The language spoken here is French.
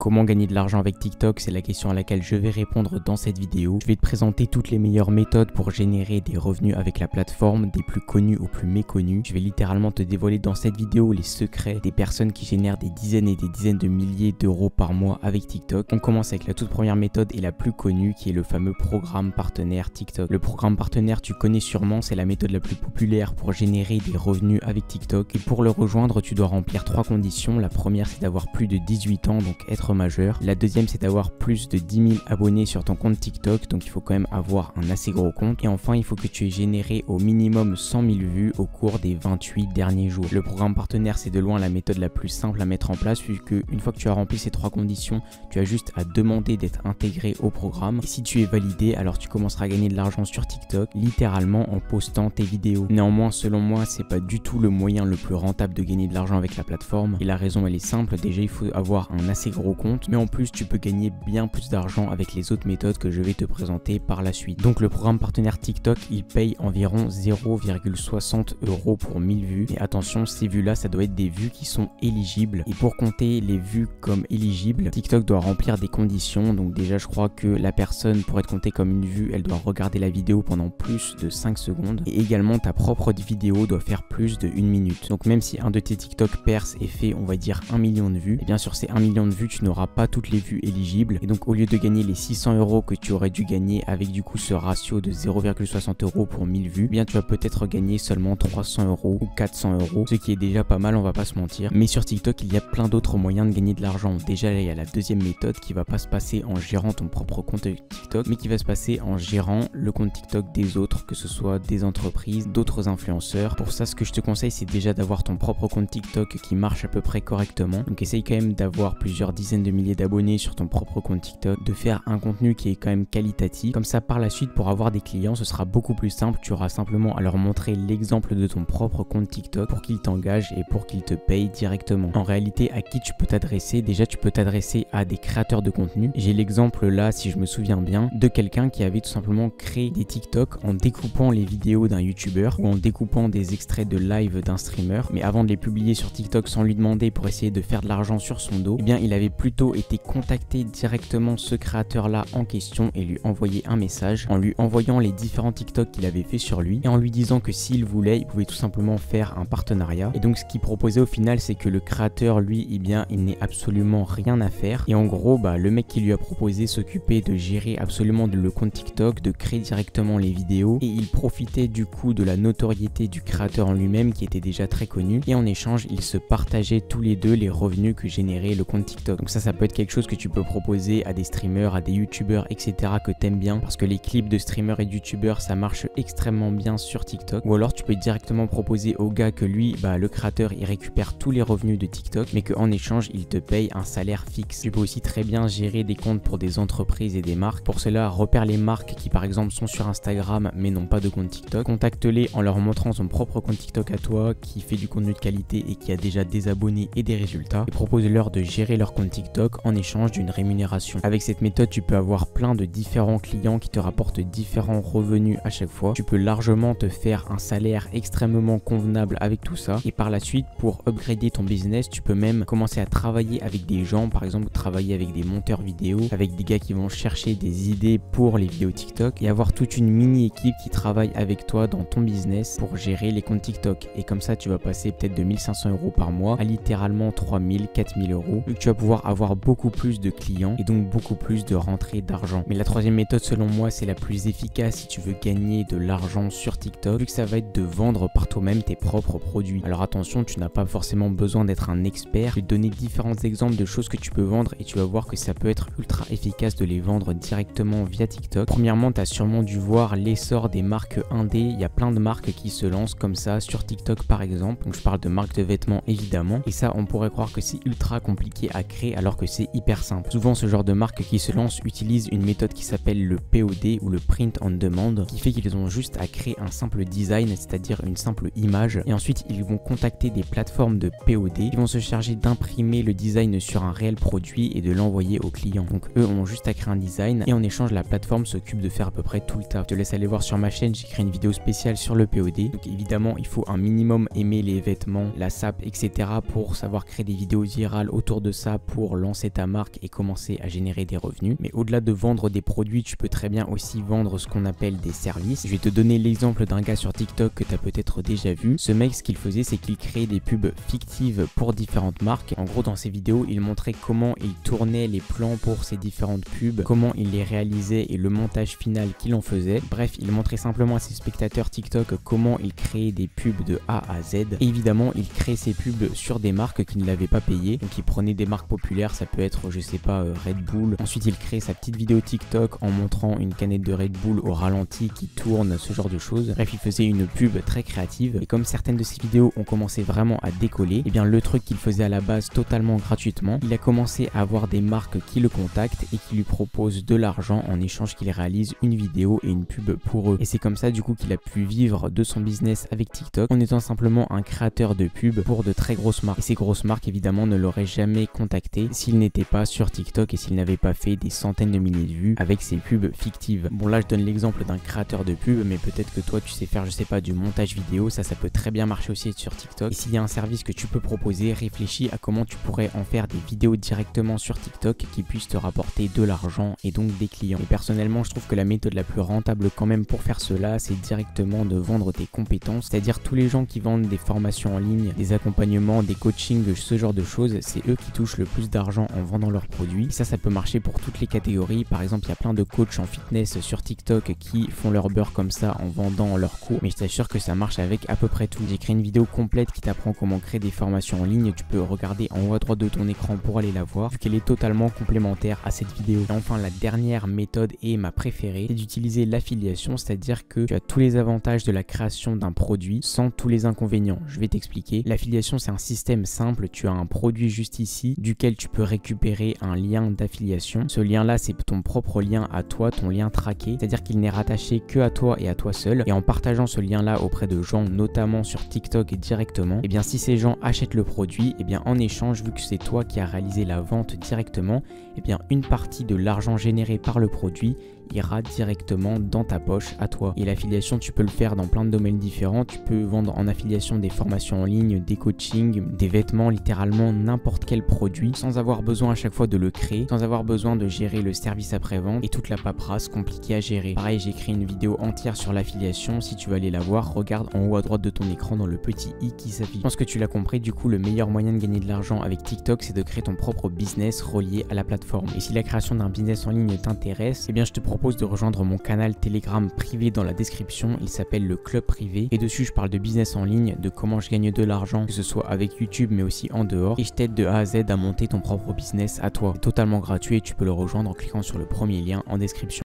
Comment gagner de l'argent avec TikTok? C'est la question à laquelle je vais répondre dans cette vidéo. Je vais te présenter toutes les meilleures méthodes pour générer des revenus avec la plateforme, des plus connus aux plus méconnus. Je vais littéralement te dévoiler dans cette vidéo les secrets des personnes qui génèrent des dizaines et des dizaines de milliers d'euros par mois avec TikTok. On commence avec la toute première méthode et la plus connue qui est le fameux programme partenaire TikTok. Le programme partenaire, tu connais sûrement, c'est la méthode la plus populaire pour générer des revenus avec TikTok. Et pour le rejoindre, tu dois remplir 3 conditions. La première, c'est d'avoir plus de 18 ans, donc être majeur. La deuxième, c'est d'avoir plus de 10 000 abonnés sur ton compte TikTok, donc il faut quand même avoir un assez gros compte. Et enfin, il faut que tu aies généré au minimum 100 000 vues au cours des 28 derniers jours. Le programme partenaire, c'est de loin la méthode la plus simple à mettre en place, puisque une fois que tu as rempli ces 3 conditions, tu as juste à demander d'être intégré au programme. Et si tu es validé, alors tu commenceras à gagner de l'argent sur TikTok, littéralement en postant tes vidéos. Néanmoins, selon moi, c'est pas du tout le moyen le plus rentable de gagner de l'argent avec la plateforme. Et la raison, elle est simple. Déjà, il faut avoir un assez gros compte, mais en plus, tu peux gagner bien plus d'argent avec les autres méthodes que je vais te présenter par la suite. Donc, le programme partenaire TikTok, il paye environ 0,60 € pour 1000 vues. Et attention, ces vues-là, ça doit être des vues qui sont éligibles. Et pour compter les vues comme éligibles, TikTok doit remplir des conditions. Donc déjà, je crois que la personne, pour être comptée comme une vue, elle doit regarder la vidéo pendant plus de 5 secondes. Et également, ta propre vidéo doit faire plus de 1 minute. Donc même si un de tes TikTok perce et fait, on va dire, 1 million de vues, et bien sur ces 1 million de vues, tu n'auras pas toutes les vues éligibles. Et donc au lieu de gagner les 600 € que tu aurais dû gagner avec du coup ce ratio de 0,60 € pour 1000 vues, eh bien tu vas peut-être gagner seulement 300 € ou 400 €, ce qui est déjà pas mal, on va pas se mentir. Mais sur TikTok, il y a plein d'autres moyens de gagner de l'argent. Déjà, il y a la deuxième méthode qui va pas se passer en gérant ton propre compte TikTok, mais qui va se passer en gérant le compte TikTok des autres, que ce soit des entreprises, d'autres influenceurs. Pour ça, ce que je te conseille, c'est déjà d'avoir ton propre compte TikTok qui marche à peu près correctement. Donc essaye quand même d'avoir plusieurs dizaines de milliers d'abonnés sur ton propre compte TikTok, de faire un contenu qui est quand même qualitatif. Comme ça, par la suite, pour avoir des clients, ce sera beaucoup plus simple. Tu auras simplement à leur montrer l'exemple de ton propre compte TikTok pour qu'ils t'engagent et pour qu'ils te payent directement. En réalité, à qui tu peux t'adresser? Déjà, tu peux t'adresser à des créateurs de contenu. J'ai l'exemple là, si je me souviens bien, de quelqu'un qui avait tout simplement créé des TikTok en découpant les vidéos d'un YouTuber ou en découpant des extraits de live d'un streamer. Mais avant de les publier sur TikTok sans lui demander pour essayer de faire de l'argent sur son dos, eh bien, il avait plutôt été contacter directement ce créateur là en question et lui envoyer un message en lui envoyant les différents TikTok qu'il avait fait sur lui et en lui disant que s'il voulait, il pouvait tout simplement faire un partenariat. Et donc ce qu'il proposait au final, c'est que le créateur, lui, eh bien, il n'ait absolument rien à faire. Et en gros, le mec qui lui a proposé s'occupait de gérer absolument le compte TikTok, de créer directement les vidéos et il profitait du coup de la notoriété du créateur en lui-même qui était déjà très connu. Et en échange, ils se partageaient tous les deux les revenus que générait le compte TikTok. Donc ça peut être quelque chose que tu peux proposer à des streamers, à des youtubeurs, etc. que t'aimes bien, parce que les clips de streamers et de youtubeurs, ça marche extrêmement bien sur TikTok. Ou alors tu peux directement proposer au gars que lui, le créateur, il récupère tous les revenus de TikTok, mais qu'en échange, il te paye un salaire fixe. Tu peux aussi très bien gérer des comptes pour des entreprises et des marques. Pour cela, repère les marques qui par exemple sont sur Instagram mais n'ont pas de compte TikTok. Contacte-les en leur montrant son propre compte TikTok à toi qui fait du contenu de qualité et qui a déjà des abonnés et des résultats. Et propose-leur de gérer leur compte TikTok en échange d'une rémunération. Avec cette méthode, tu peux avoir plein de différents clients qui te rapportent différents revenus à chaque fois. Tu peux largement te faire un salaire extrêmement convenable avec tout ça. Et par la suite, pour upgrader ton business, tu peux même commencer à travailler avec des gens, par exemple travailler avec des monteurs vidéo, avec des gars qui vont chercher des idées pour les vidéos TikTok et avoir toute une mini équipe qui travaille avec toi dans ton business pour gérer les comptes TikTok. Et comme ça, tu vas passer peut-être de 1500 € par mois à littéralement 3000, 4000 €. Donc tu vas pouvoir avoir beaucoup plus de clients et donc beaucoup plus de rentrées d'argent. Mais la troisième méthode, selon moi, c'est la plus efficace si tu veux gagner de l'argent sur TikTok, vu que ça va être de vendre par toi-même tes propres produits. Alors attention, tu n'as pas forcément besoin d'être un expert. Je vais te donner différents exemples de choses que tu peux vendre et tu vas voir que ça peut être ultra efficace de les vendre directement via TikTok. Premièrement, tu as sûrement dû voir l'essor des marques indé. Il y a plein de marques qui se lancent comme ça sur TikTok par exemple. Donc je parle de marques de vêtements évidemment. Et ça, on pourrait croire que c'est ultra compliqué à créer alors que c'est hyper simple. Souvent, ce genre de marques qui se lancent utilisent une méthode qui s'appelle le POD ou le Print on Demand, qui fait qu'ils ont juste à créer un simple design, c'est-à-dire une simple image. Et ensuite, ils vont contacter des plateformes de POD qui vont se charger d'imprimer le design sur un réel produit et de l'envoyer au client. Donc eux ont juste à créer un design et en échange, la plateforme s'occupe de faire à peu près tout le taf. Je te laisse aller voir sur ma chaîne, j'ai créé une vidéo spéciale sur le POD. Donc évidemment, il faut un minimum aimer les vêtements, la sape, etc. pour savoir créer des vidéos virales autour de ça, pour pour lancer ta marque et commencer à générer des revenus. Mais au-delà de vendre des produits, tu peux très bien aussi vendre ce qu'on appelle des services. Je vais te donner l'exemple d'un gars sur TikTok que tu as peut-être déjà vu. Ce mec, ce qu'il faisait, c'est qu'il créait des pubs fictives pour différentes marques. En gros, dans ses vidéos, il montrait comment il tournait les plans pour ces différentes pubs, comment il les réalisait et le montage final qu'il en faisait. Bref, il montrait simplement à ses spectateurs TikTok comment il créait des pubs de A à Z. Et évidemment, il créait ses pubs sur des marques qui ne l'avaient pas payé. Donc il prenait des marques populaires, ça peut être, je sais pas, Red Bull. Ensuite, il crée sa petite vidéo TikTok en montrant une canette de Red Bull au ralenti qui tourne, ce genre de choses. Bref, il faisait une pub très créative. Et comme certaines de ses vidéos ont commencé vraiment à décoller, et bien le truc qu'il faisait à la base totalement gratuitement, il a commencé à avoir des marques qui le contactent et qui lui proposent de l'argent en échange qu'il réalise une vidéo et une pub pour eux. Et c'est comme ça du coup qu'il a pu vivre de son business avec TikTok en étant simplement un créateur de pub pour de très grosses marques. Et ces grosses marques évidemment ne l'auraient jamais contacté s'il n'était pas sur TikTok et s'il n'avait pas fait des centaines de milliers de vues avec ses pubs fictives. Bon, là je donne l'exemple d'un créateur de pub, mais peut-être que toi tu sais faire, je sais pas, du montage vidéo, ça peut très bien marcher aussi sur TikTok. Et s'il y a un service que tu peux proposer, réfléchis à comment tu pourrais en faire des vidéos directement sur TikTok qui puissent te rapporter de l'argent et donc des clients. Et personnellement, je trouve que la méthode la plus rentable quand même pour faire cela, c'est directement de vendre tes compétences, c'est-à-dire tous les gens qui vendent des formations en ligne, des accompagnements, des coachings, ce genre de choses, c'est eux qui touchent le plus d'argent en vendant leurs produits. Et ça peut marcher pour toutes les catégories. Par exemple, il y a plein de coachs en fitness sur TikTok qui font leur beurre comme ça en vendant leurs cours, mais je t'assure que ça marche avec à peu près tout. J'ai créé une vidéo complète qui t'apprend comment créer des formations en ligne, tu peux regarder en haut à droite de ton écran pour aller la voir, vu qu'elle est totalement complémentaire à cette vidéo. Et enfin, la dernière méthode et ma préférée, c'est d'utiliser l'affiliation, c'est-à-dire que tu as tous les avantages de la création d'un produit sans tous les inconvénients. Je vais t'expliquer. L'affiliation, c'est un système simple. Tu as un produit juste ici duquel tu peux récupérer un lien d'affiliation. Ce lien-là, c'est ton propre lien à toi, ton lien traqué, c'est-à-dire qu'il n'est rattaché que à toi et à toi seul. Et en partageant ce lien-là auprès de gens, notamment sur TikTok directement, et bien si ces gens achètent le produit, et bien en échange, vu que c'est toi qui as réalisé la vente directement, et bien une partie de l'argent généré par le produit ira directement dans ta poche à toi. Et l'affiliation, tu peux le faire dans plein de domaines différents. Tu peux vendre en affiliation des formations en ligne, des coachings, des vêtements, littéralement n'importe quel produit, sans avoir besoin à chaque fois de le créer, sans avoir besoin de gérer le service après-vente et toute la paperasse compliquée à gérer. Pareil, j'ai créé une vidéo entière sur l'affiliation. Si tu veux aller la voir, regarde en haut à droite de ton écran dans le petit i qui s'affiche. Je pense que tu l'as compris, du coup le meilleur moyen de gagner de l'argent avec TikTok, c'est de créer ton propre business relié à la plateforme. Et si la création d'un business en ligne t'intéresse, eh bien je te propose de rejoindre mon canal Telegram privé dans la description. Il s'appelle le Club Privé et dessus je parle de business en ligne, de comment je gagne de l'argent, que ce soit avec YouTube mais aussi en dehors, et je t'aide de A à Z à monter ton propre business à toi. C'est totalement gratuit et tu peux le rejoindre en cliquant sur le premier lien en description.